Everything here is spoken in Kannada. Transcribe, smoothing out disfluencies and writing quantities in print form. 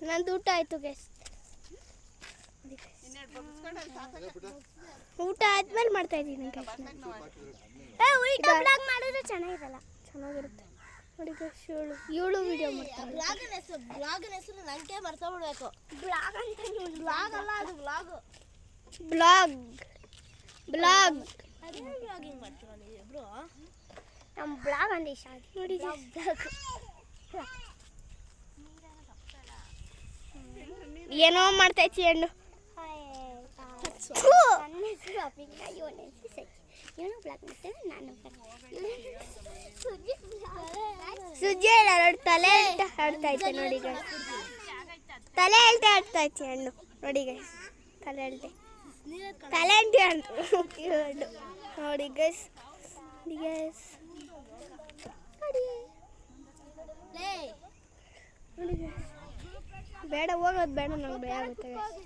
ನಂದು ಊಟ ಆಯ್ತು ಗೈಸ್. ಊಟ ಆದ್ಮೇಲೆ ಮಾಡ್ತಾ ಇದ್ದೀನಿ ಗೈಸ್. ಉಲ್ಟಾ ಬ್ಲಾಗ್ ಮಾಡಿದ್ರೆ ಚೆನ್ನಾಗಿರುತ್ತೆ ನೋಡಿ ಗೈಸ್. ಇವಳು ವಿಡಿಯೋ ಮಾಡ್ತಾಳೆ. ಬ್ಲಾಗಿನ ಹೆಸರು ನನಗೆ ಮರ್ತಾ ಬಿಡ್ಬೇಕು. ಬ್ಲಾಗ್ ಅಂತ ಬ್ಲಾಗ್ ಅಲ್ಲ, ಅದು ಬ್ಲಾಗ್. ಬ್ಲಾಗ್ ಅದೇನು ಬ್ಲಾಗಿಂಗ್ ಮಾಡ್ತೀರಾ ನೀವು ಇಬ್ರು? ನಮ್ಮ ಬ್ಲಾಗ್ ಅಂದ್ರೆ ಇಷ್ಟ ನೋಡಿ ಬ್ಲಾಗ್. ಏನೋ ಮಾಡ್ತಾ ಇದ್ದೀವಿ ಹಣ್ಣು. ಏನೋ ಬ್ಲಾಗ್ ಮಾಡ್ತೇನೆ ನಾನು. ಸುಜ್ಜಿ ಇಲ್ಲ ನೋಡಿ, ತಲೆ ಆಡ್ತಾ ಐತೆ ನೋಡಿ ಗೈಸ್. ತಲೆ ಅಲ್ಟೆ ಆಡ್ತಾ ಐತಿ ಹಣ್ಣು ನೋಡಿ ಗೈಸ್. ತಲೆ ಅಲ್ಟೆ ಹಣ್ಣು ನೋಡಿ ಗೈಸ್. ನೋಡಿ ಗೈಸ್. ಬೇಡ ಹೋಗೋದು ಬೇಡ, ನಂಗೆ ಭಯ ಆಗುತ್ತೆ ಗೈಸ್.